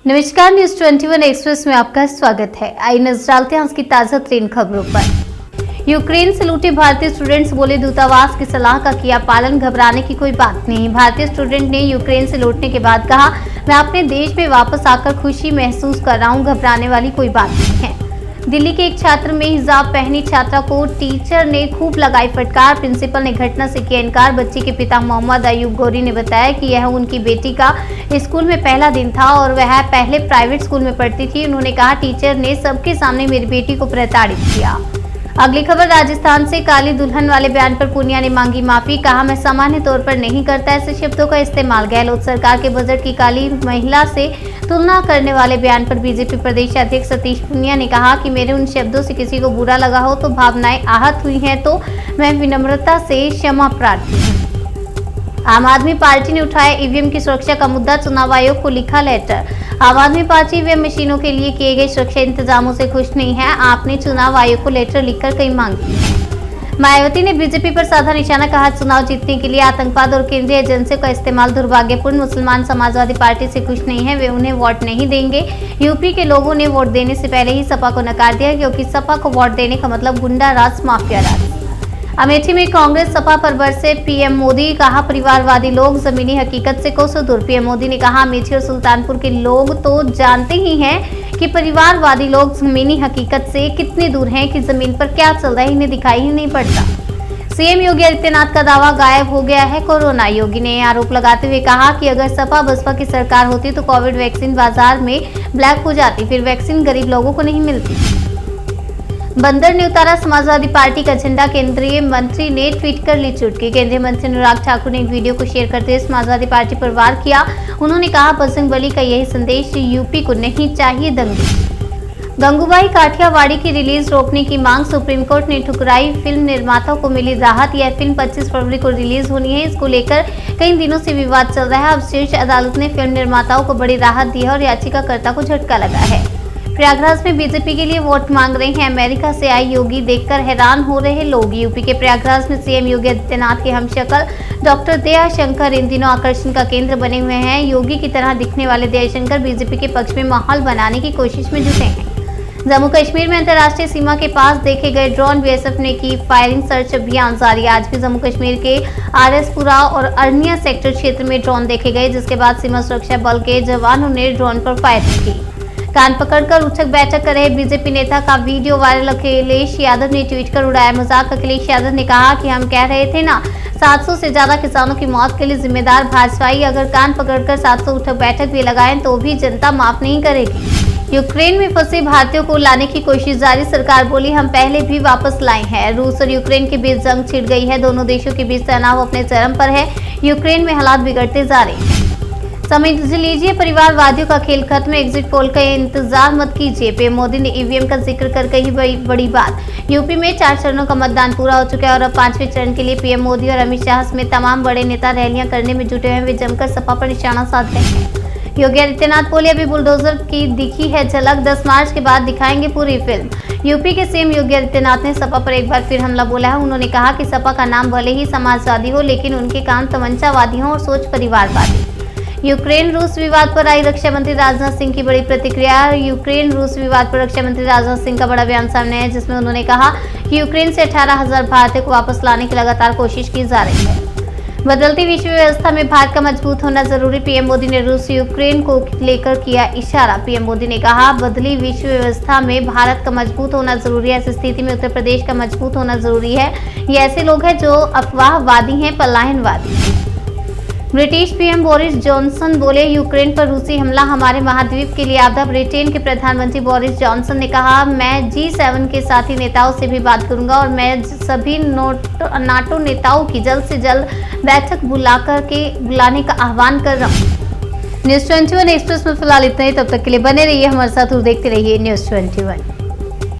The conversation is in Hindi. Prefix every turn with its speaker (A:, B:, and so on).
A: नमस्कार, न्यूज 21 एक्सप्रेस में आपका स्वागत है। आइए नजर डालते हैं आज की ताजा तरीन खबरों पर। यूक्रेन से लौटे भारतीय स्टूडेंट्स बोले, दूतावास की सलाह का किया पालन, घबराने की कोई बात नहीं। भारतीय स्टूडेंट ने यूक्रेन से लौटने के बाद कहा, मैं अपने देश में वापस आकर खुशी महसूस कर रहा हूँ, घबराने वाली कोई बात नहीं है। दिल्ली के एक छात्र में हिजाब पहनी छात्रा को टीचर ने खूब लगाई फटकार, प्रिंसिपल ने घटना से किया इनकार। बच्ची के पिता मोहम्मद अयूब गौरी ने बताया कि यह उनकी बेटी का स्कूल में पहला दिन था और वह पहले प्राइवेट स्कूल में पढ़ती थी। उन्होंने कहा, टीचर ने सबके सामने मेरी बेटी को प्रताड़ित किया। अगली खबर राजस्थान से। काली दुल्हन वाले बयान पर पूनिया ने मांगी माफी, कहा मैं सामान्य तौर पर नहीं करता ऐसे शब्दों का इस्तेमाल। गहलोत सरकार के बजट की काली महिला से तुलना करने वाले बयान पर बीजेपी प्रदेश अध्यक्ष सतीश पूनिया ने कहा कि मेरे उन शब्दों से किसी को बुरा लगा हो तो भावनाएं आहत हुई हैं तो मैं विनम्रता से क्षमा प्रार्थी हूँ। आम आदमी पार्टी ने उठाया ईवीएम की सुरक्षा का मुद्दा, चुनाव आयोग को लिखा लेटर। आम आदमी पार्टी ईवीएम मशीनों के लिए किए गए सुरक्षा इंतजामों से खुश नहीं है। आपने चुनाव आयोग को लेटर लिखकर कई मांग की है। मायावती ने बीजेपी पर साधा निशाना, कहा चुनाव जीतने के लिए आतंकवाद और केंद्रीय एजेंसियों का इस्तेमाल दुर्भाग्यपूर्ण। मुसलमान समाजवादी पार्टी से खुश नहीं है, वे उन्हें वोट नहीं देंगे। यूपी के लोगों ने वोट देने से पहले ही सपा को नकार दिया, क्योंकि सपा को वोट देने का मतलब गुंडा राज, माफिया राज। अमेठी में कांग्रेस सपा पर बरसे पीएम मोदी, कहा परिवारवादी लोग जमीनी हकीकत से कोसों दूर। पीएम मोदी ने कहा, अमेठी और सुल्तानपुर के लोग तो जानते ही हैं कि परिवारवादी लोग जमीनी हकीकत से कितने दूर हैं, कि जमीन पर क्या चल रहा है इन्हें दिखाई ही नहीं पड़ता। सीएम योगी आदित्यनाथ का दावा, गायब हो गया है कोरोना। योगी ने आरोप लगाते हुए कहा कि अगर सपा बसपा की सरकार होती तो कोविड वैक्सीन बाजार में ब्लैक हो जाती, फिर वैक्सीन गरीब लोगों को नहीं मिलती। बंदर ने उतारा समाजवादी पार्टी का झंडा, केंद्रीय मंत्री ने ट्वीट कर ली चुटकी। केंद्रीय मंत्री अनुराग ठाकुर ने एक वीडियो को शेयर करते हुए समाजवादी पार्टी पर वार किया। उन्होंने कहा, बजरंग बली का यही संदेश, यूपी को नहीं चाहिए दंगे। गंगूबाई काठियावाड़ी की रिलीज रोकने की मांग, सुप्रीम कोर्ट ने ठुकराई। फिल्म निर्माताओं को मिली राहत, यह फिल्म 25 फरवरी को रिलीज होनी है। इसको लेकर कई दिनों से विवाद चल रहा है। अब शीर्ष अदालत ने फिल्म निर्माताओं को बड़ी राहत दी है और याचिकाकर्ता को झटका लगा है। प्रयागराज में बीजेपी के लिए वोट मांग रहे हैं अमेरिका से आए योगी, देखकर हैरान हो रहे लोग। यूपी के प्रयागराज में सीएम योगी आदित्यनाथ के हमशक्ल डॉक्टर दयाशंकर इन दिनों आकर्षण का केंद्र बने हुए हैं। योगी की तरह दिखने वाले दयाशंकर बीजेपी के पक्ष में माहौल बनाने की कोशिश में जुटे हैं। जम्मू कश्मीर में अंतर्राष्ट्रीय सीमा के पास देखे गए ड्रोन, बीएसएफ ने की फायरिंग, सर्च अभियान जारी। आज भी जम्मू कश्मीर के आरएसपुरा और अरनिया सेक्टर क्षेत्र में ड्रोन देखे गए, जिसके बाद सीमा सुरक्षा बल के जवानों ने ड्रोन पर फायरिंग की। कान पकड़कर उठक बैठक कर रहे बीजेपी नेता का वीडियो वायरल, अखिलेश यादव ने ट्वीट कर उड़ाया मजाक। अखिलेश यादव ने कहा कि हम कह रहे थे ना, 700 से ज्यादा किसानों की मौत के लिए जिम्मेदार भाजपाई, अगर कान पकड़कर 700 उठक बैठक भी लगाएं तो भी जनता माफ नहीं करेगी। यूक्रेन में फंसे भारतीयों को लाने की कोशिश जारी, सरकार बोली हम पहले भी वापस लाए हैं। रूस और यूक्रेन के बीच जंग छिड़ गई है, दोनों देशों के बीच तनाव अपने चरम पर है। यूक्रेन में हालात बिगड़ते जा रहे हैं। समझ लीजिए परिवारवादियों का खेल खत्म, एग्जिट पोल का इंतजार मत कीजिए। पीएम मोदी ने ईवीएम का जिक्र कर कही बड़ी बात। यूपी में 4 चरणों का मतदान पूरा हो चुका है और अब 5वें चरण के लिए पीएम मोदी और अमित शाह समेत तमाम बड़े नेता रैलियां करने में जुटे हुए हैं। वे जमकर सपा पर निशाना साध रहे हैं। योगी आदित्यनाथ बोले, अभी बुलडोजर की दिखी है झलक, 10 मार्च के बाद दिखाएंगे पूरी फिल्म। यूपी के सीएम योगी आदित्यनाथ ने सपा पर एक बार फिर हमला बोला है। उन्होंने कहा कि सपा का नाम भले ही समाजवादी हो, लेकिन उनके काम तमंचावादी हो और सोच परिवारवादी। यूक्रेन रूस विवाद पर आई रक्षा मंत्री राजनाथ सिंह की बड़ी प्रतिक्रिया। यूक्रेन रूस विवाद पर रक्षा मंत्री राजनाथ सिंह का बड़ा बयान सामने है, जिसमें उन्होंने कहा कि यूक्रेन से 18,000 भारतीयों को वापस लाने की लगातार कोशिश की जा रही है। बदलती विश्व व्यवस्था में भारत का मजबूत होना जरूरी, पीएम मोदी ने रूस यूक्रेन को लेकर किया इशारा। पीएम मोदी ने कहा, बदली विश्व व्यवस्था में भारत का मजबूत होना जरूरी है। ऐसी स्थिति में उत्तर प्रदेश का मजबूत होना जरूरी है। ये ऐसे लोग हैं जो अफवाहवादी हैं, पलायनवादी हैं। ब्रिटिश पीएम बोरिस जॉनसन बोले, यूक्रेन पर रूसी हमला हमारे महाद्वीप के लिए आपदा। ब्रिटेन के प्रधानमंत्री बोरिस जॉनसन ने कहा, मैं G7 के साथी नेताओं से भी बात करूंगा और मैं सभी नाटो नेताओं की जल्द से जल्द बैठक बुलाने का आह्वान कर रहा हूँ। न्यूज 21 एक्सप्रेस में फिलहाल इतना ही। तब तक के लिए बने रहिए हमारे साथ और देखते रहिए न्यूज 21।